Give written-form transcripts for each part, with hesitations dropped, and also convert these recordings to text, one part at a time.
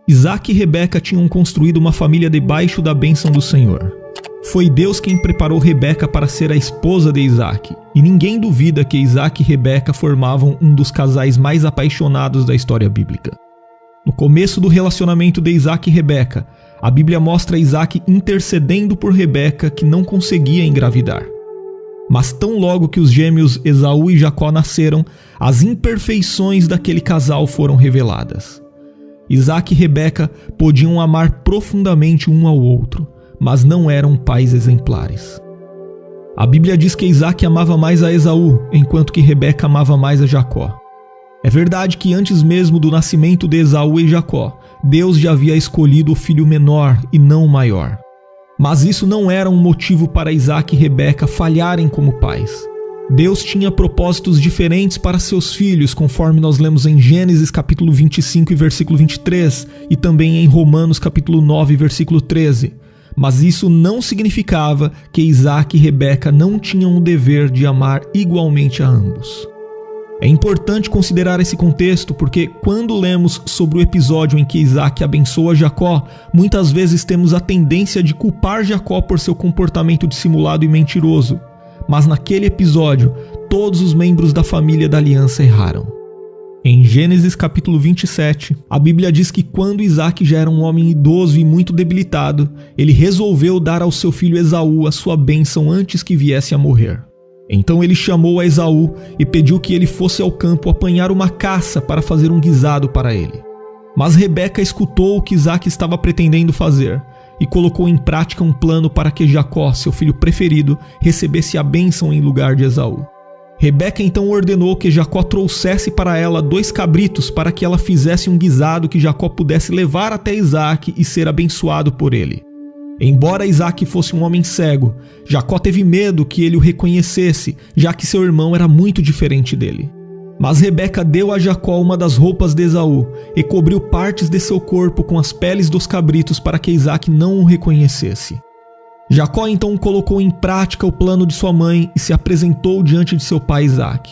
Isaac e Rebeca tinham construído uma família debaixo da bênção do Senhor. Foi Deus quem preparou Rebeca para ser a esposa de Isaac, e ninguém duvida que Isaac e Rebeca formavam um dos casais mais apaixonados da história bíblica. No começo do relacionamento de Isaac e Rebeca, a Bíblia mostra Isaac intercedendo por Rebeca, que não conseguia engravidar. Mas tão logo que os gêmeos Esaú e Jacó nasceram, as imperfeições daquele casal foram reveladas. Isaac e Rebeca podiam amar profundamente um ao outro, mas não eram pais exemplares. A Bíblia diz que Isaac amava mais a Esaú, enquanto que Rebeca amava mais a Jacó. É verdade que antes mesmo do nascimento de Esaú e Jacó, Deus já havia escolhido o filho menor e não o maior. Mas isso não era um motivo para Isaac e Rebeca falharem como pais. Deus tinha propósitos diferentes para seus filhos, conforme nós lemos em Gênesis capítulo 25 e versículo 23, e também em Romanos capítulo 9 versículo 13. Mas isso não significava que Isaac e Rebeca não tinham o dever de amar igualmente a ambos. É importante considerar esse contexto porque quando lemos sobre o episódio em que Isaac abençoa Jacó, muitas vezes temos a tendência de culpar Jacó por seu comportamento dissimulado e mentiroso. Mas naquele episódio, todos os membros da família da aliança erraram. Em Gênesis capítulo 27, a Bíblia diz que quando Isaac já era um homem idoso e muito debilitado, ele resolveu dar ao seu filho Esaú a sua bênção antes que viesse a morrer. Então ele chamou a Esaú e pediu que ele fosse ao campo apanhar uma caça para fazer um guisado para ele. Mas Rebeca escutou o que Isaac estava pretendendo fazer e colocou em prática um plano para que Jacó, seu filho preferido, recebesse a bênção em lugar de Esaú. Rebeca então ordenou que Jacó trouxesse para ela 2 cabritos para que ela fizesse um guisado que Jacó pudesse levar até Isaac e ser abençoado por ele. Embora Isaac fosse um homem cego, Jacó teve medo que ele o reconhecesse, já que seu irmão era muito diferente dele. Mas Rebeca deu a Jacó uma das roupas de Esaú e cobriu partes de seu corpo com as peles dos cabritos para que Isaac não o reconhecesse. Jacó então colocou em prática o plano de sua mãe e se apresentou diante de seu pai Isaac.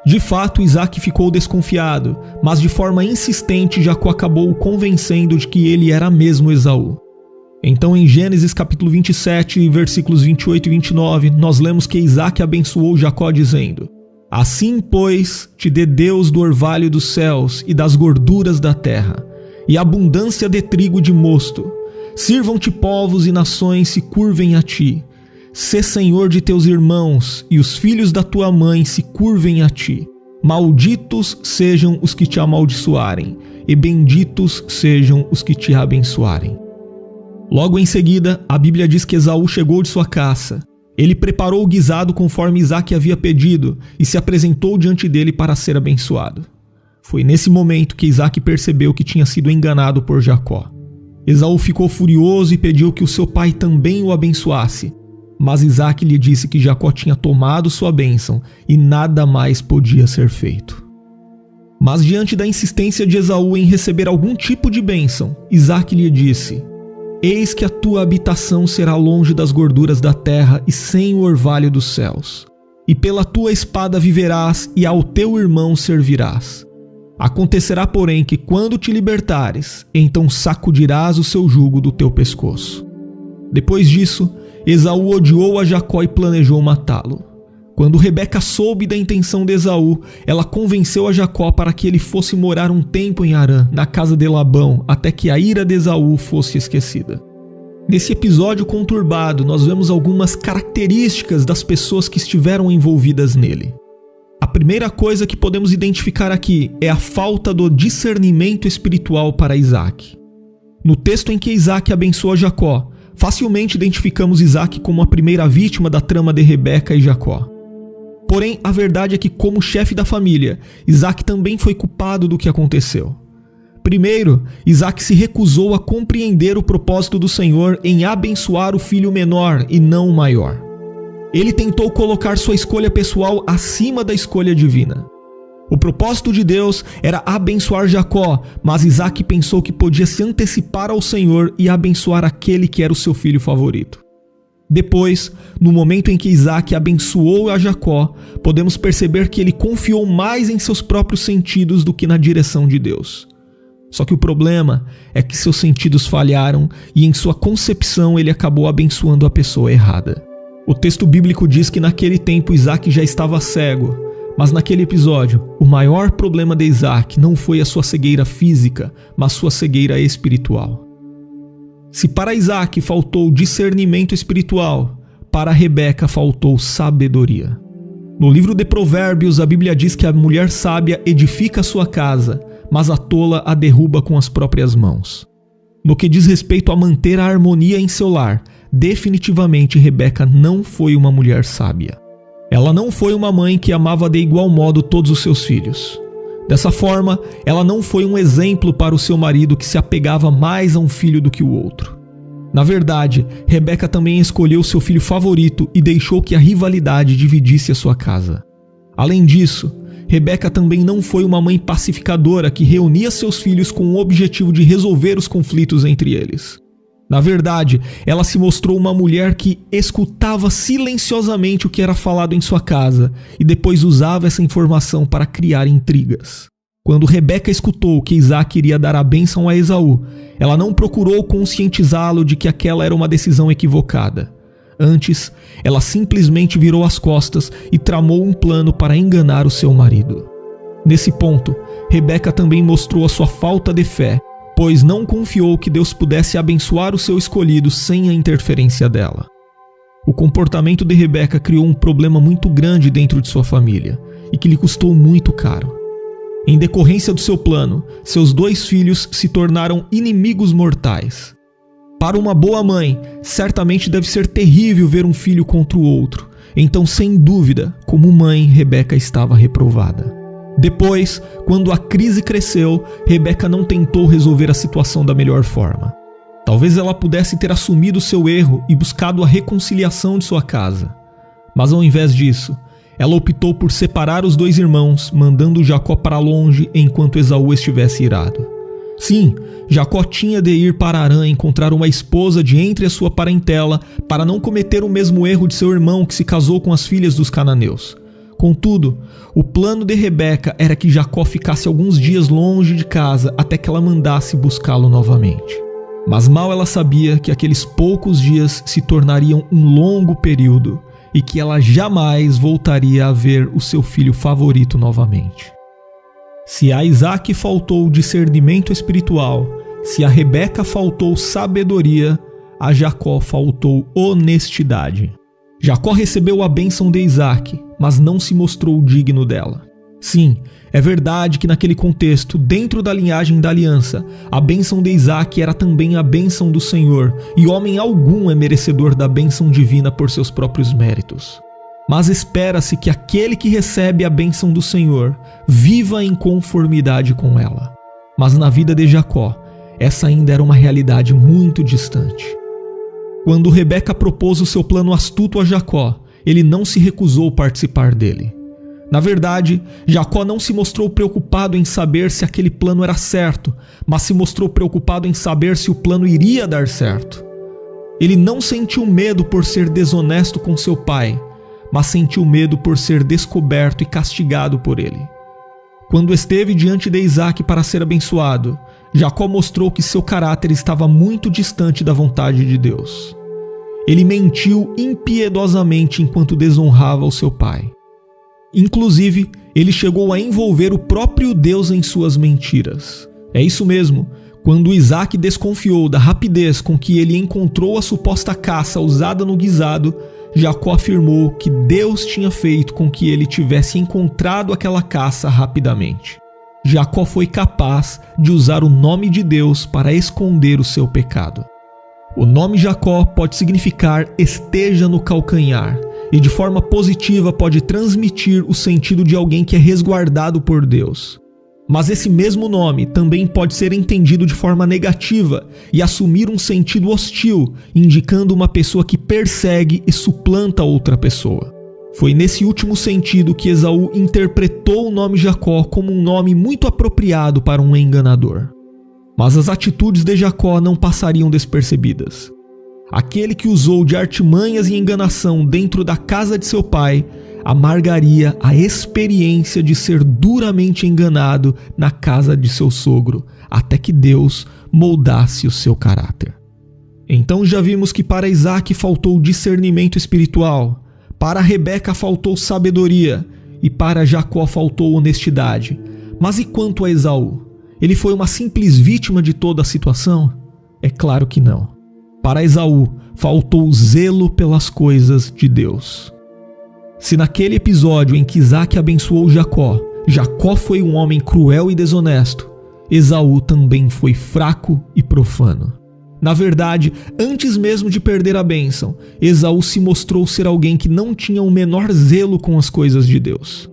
De fato, Isaac ficou desconfiado, mas de forma insistente Jacó acabou o convencendo de que ele era mesmo Esaú. Então em Gênesis capítulo 27, versículos 28 e 29, nós lemos que Isaac abençoou Jacó dizendo: Assim, pois, te dê Deus do orvalho dos céus e das gorduras da terra, e abundância de trigo de mosto. Sirvam-te povos e nações se curvem a ti. Sê senhor de teus irmãos, e os filhos da tua mãe se curvem a ti. Malditos sejam os que te amaldiçoarem, e benditos sejam os que te abençoarem. Logo em seguida, a Bíblia diz que Esaú chegou de sua caça. Ele preparou o guisado conforme Isaac havia pedido e se apresentou diante dele para ser abençoado. Foi nesse momento que Isaac percebeu que tinha sido enganado por Jacó. Esaú ficou furioso e pediu que o seu pai também o abençoasse. Mas Isaac lhe disse que Jacó tinha tomado sua bênção e nada mais podia ser feito. Mas diante da insistência de Esaú em receber algum tipo de bênção, Isaac lhe disse: Eis que a tua habitação será longe das gorduras da terra e sem o orvalho dos céus. E pela tua espada viverás e ao teu irmão servirás. Acontecerá, porém, que quando te libertares, então sacudirás o seu jugo do teu pescoço. Depois disso, Esaú odiou a Jacó e planejou matá-lo. Quando Rebeca soube da intenção de Esaú, ela convenceu a Jacó para que ele fosse morar um tempo em Harã, na casa de Labão, até que a ira de Esaú fosse esquecida. Nesse episódio conturbado, nós vemos algumas características das pessoas que estiveram envolvidas nele. A primeira coisa que podemos identificar aqui é a falta do discernimento espiritual para Isaac. No texto em que Isaac abençoa Jacó, facilmente identificamos Isaac como a primeira vítima da trama de Rebeca e Jacó. Porém, a verdade é que, como chefe da família, Isaac também foi culpado do que aconteceu. Primeiro, Isaac se recusou a compreender o propósito do Senhor em abençoar o filho menor e não o maior. Ele tentou colocar sua escolha pessoal acima da escolha divina. O propósito de Deus era abençoar Jacó, mas Isaac pensou que podia se antecipar ao Senhor e abençoar aquele que era o seu filho favorito. Depois, no momento em que Isaac abençoou a Jacó, podemos perceber que ele confiou mais em seus próprios sentidos do que na direção de Deus. Só que o problema é que seus sentidos falharam e em sua concepção ele acabou abençoando a pessoa errada. O texto bíblico diz que naquele tempo Isaac já estava cego, mas naquele episódio, o maior problema de Isaac não foi a sua cegueira física, mas sua cegueira espiritual. Se para Isaac faltou discernimento espiritual, para Rebeca faltou sabedoria. No livro de Provérbios, a Bíblia diz que a mulher sábia edifica a sua casa, mas a tola a derruba com as próprias mãos. No que diz respeito a manter a harmonia em seu lar, definitivamente Rebeca não foi uma mulher sábia. Ela não foi uma mãe que amava de igual modo todos os seus filhos. Dessa forma, ela não foi um exemplo para o seu marido que se apegava mais a um filho do que o outro. Na verdade, Rebeca também escolheu seu filho favorito e deixou que a rivalidade dividisse a sua casa. Além disso, Rebeca também não foi uma mãe pacificadora que reunia seus filhos com o objetivo de resolver os conflitos entre eles. Na verdade, ela se mostrou uma mulher que escutava silenciosamente o que era falado em sua casa e depois usava essa informação para criar intrigas. Quando Rebeca escutou que Isaac iria dar a bênção a Esaú, ela não procurou conscientizá-lo de que aquela era uma decisão equivocada. Antes, ela simplesmente virou as costas e tramou um plano para enganar o seu marido. Nesse ponto, Rebeca também mostrou a sua falta de fé, pois não confiou que Deus pudesse abençoar o seu escolhido sem a interferência dela. O comportamento de Rebeca criou um problema muito grande dentro de sua família e que lhe custou muito caro. Em decorrência do seu plano, seus 2 filhos se tornaram inimigos mortais. Para uma boa mãe, certamente deve ser terrível ver um filho contra o outro. Então, sem dúvida, como mãe, Rebeca estava reprovada. Depois, quando a crise cresceu, Rebeca não tentou resolver a situação da melhor forma. Talvez ela pudesse ter assumido seu erro e buscado a reconciliação de sua casa. Mas ao invés disso, ela optou por separar os 2 irmãos, mandando Jacó para longe enquanto Esaú estivesse irado. Sim, Jacó tinha de ir para Harã encontrar uma esposa de entre a sua parentela para não cometer o mesmo erro de seu irmão que se casou com as filhas dos cananeus. Contudo, o plano de Rebeca era que Jacó ficasse alguns dias longe de casa até que ela mandasse buscá-lo novamente. Mas mal ela sabia que aqueles poucos dias se tornariam um longo período e que ela jamais voltaria a ver o seu filho favorito novamente. Se a Isaac faltou discernimento espiritual, se a Rebeca faltou sabedoria, a Jacó faltou honestidade. Jacó recebeu a bênção de Isaac, mas não se mostrou digno dela. Sim, é verdade que naquele contexto, dentro da linhagem da aliança, a bênção de Isaac era também a bênção do Senhor, e homem algum é merecedor da bênção divina por seus próprios méritos. Mas espera-se que aquele que recebe a bênção do Senhor viva em conformidade com ela. Mas na vida de Jacó, essa ainda era uma realidade muito distante. Quando Rebeca propôs o seu plano astuto a Jacó, ele não se recusou a participar dele. Na verdade, Jacó não se mostrou preocupado em saber se aquele plano era certo, mas se mostrou preocupado em saber se o plano iria dar certo. Ele não sentiu medo por ser desonesto com seu pai, mas sentiu medo por ser descoberto e castigado por ele. Quando esteve diante de Isaac para ser abençoado, Jacó mostrou que seu caráter estava muito distante da vontade de Deus. Ele mentiu impiedosamente enquanto desonrava o seu pai. Inclusive, ele chegou a envolver o próprio Deus em suas mentiras. É isso mesmo. Quando Isaac desconfiou da rapidez com que ele encontrou a suposta caça usada no guisado, Jacó afirmou que Deus tinha feito com que ele tivesse encontrado aquela caça rapidamente. Jacó foi capaz de usar o nome de Deus para esconder o seu pecado. O nome Jacó pode significar esteja no calcanhar, e de forma positiva pode transmitir o sentido de alguém que é resguardado por Deus. Mas esse mesmo nome também pode ser entendido de forma negativa e assumir um sentido hostil, indicando uma pessoa que persegue e suplanta outra pessoa. Foi nesse último sentido que Esaú interpretou o nome Jacó como um nome muito apropriado para um enganador. Mas as atitudes de Jacó não passariam despercebidas. Aquele que usou de artimanhas e enganação dentro da casa de seu pai amargaria a experiência de ser duramente enganado na casa de seu sogro, até que Deus moldasse o seu caráter. Então já vimos que para Isaac faltou discernimento espiritual, para Rebeca faltou sabedoria e para Jacó faltou honestidade. Mas e quanto a Esaú? Ele foi uma simples vítima de toda a situação? É claro que não. Para Esaú faltou zelo pelas coisas de Deus. Se naquele episódio em que Isaac abençoou Jacó, Jacó foi um homem cruel e desonesto, Esaú também foi fraco e profano. Na verdade, antes mesmo de perder a bênção, Esaú se mostrou ser alguém que não tinha o menor zelo com as coisas de Deus.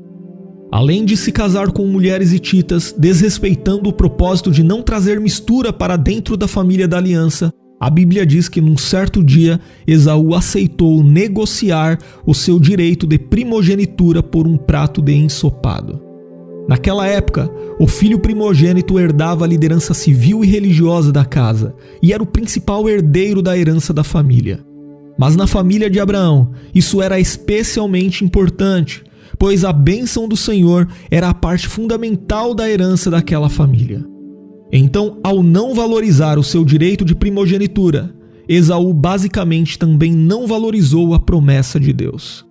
Além de se casar com mulheres hititas, desrespeitando o propósito de não trazer mistura para dentro da família da aliança, a Bíblia diz que num certo dia, Esaú aceitou negociar o seu direito de primogenitura por um prato de ensopado. Naquela época, o filho primogênito herdava a liderança civil e religiosa da casa e era o principal herdeiro da herança da família. Mas na família de Abraão, isso era especialmente importante, pois a bênção do Senhor era a parte fundamental da herança daquela família. Então, ao não valorizar o seu direito de primogenitura, Esaú basicamente também não valorizou a promessa de Deus.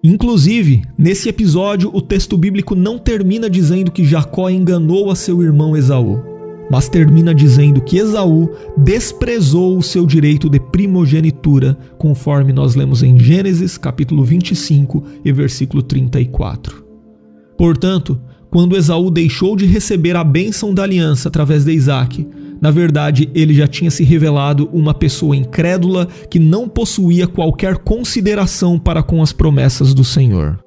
Inclusive, nesse episódio, o texto bíblico não termina dizendo que Jacó enganou a seu irmão Esaú, mas termina dizendo que Esaú desprezou o seu direito de primogenitura, conforme nós lemos em Gênesis capítulo 25 e versículo 34. Portanto, quando Esaú deixou de receber a bênção da aliança através de Isaac, na verdade ele já tinha se revelado uma pessoa incrédula que não possuía qualquer consideração para com as promessas do Senhor.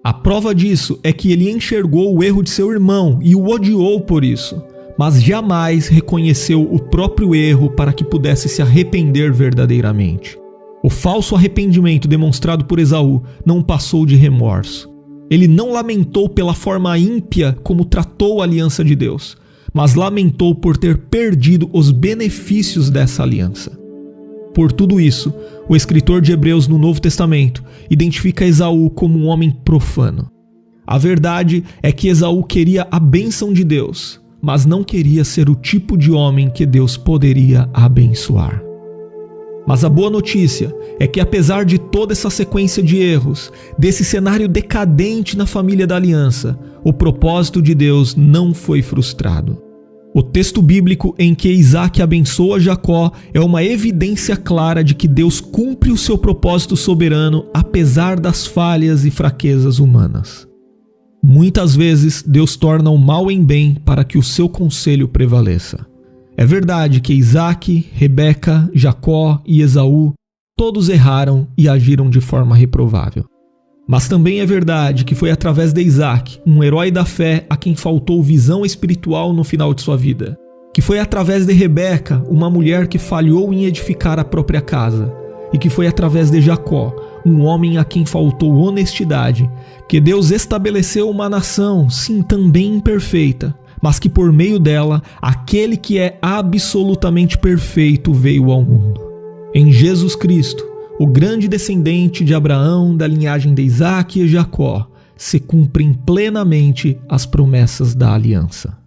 A prova disso é que ele enxergou o erro de seu irmão e o odiou por isso, mas jamais reconheceu o próprio erro para que pudesse se arrepender verdadeiramente. O falso arrependimento demonstrado por Esaú não passou de remorso. Ele não lamentou pela forma ímpia como tratou a aliança de Deus, mas lamentou por ter perdido os benefícios dessa aliança. Por tudo isso, o escritor de Hebreus no Novo Testamento identifica Esaú como um homem profano. A verdade é que Esaú queria a bênção de Deus, mas não queria ser o tipo de homem que Deus poderia abençoar. Mas a boa notícia é que, apesar de toda essa sequência de erros, desse cenário decadente na família da aliança, o propósito de Deus não foi frustrado. O texto bíblico em que Isaac abençoa Jacó é uma evidência clara de que Deus cumpre o seu propósito soberano apesar das falhas e fraquezas humanas. Muitas vezes Deus torna o mal em bem para que o seu conselho prevaleça. É verdade que Isaac, Rebeca, Jacó e Esaú todos erraram e agiram de forma reprovável. Mas também é verdade que foi através de Isaac, um herói da fé a quem faltou visão espiritual no final de sua vida. Que foi através de Rebeca, uma mulher que falhou em edificar a própria casa. E que foi através de Jacó, um homem a quem faltou honestidade, que Deus estabeleceu uma nação, sim, também imperfeita, mas que por meio dela, aquele que é absolutamente perfeito veio ao mundo. Em Jesus Cristo, o grande descendente de Abraão, da linhagem de Isaac e Jacó, se cumprem plenamente as promessas da aliança.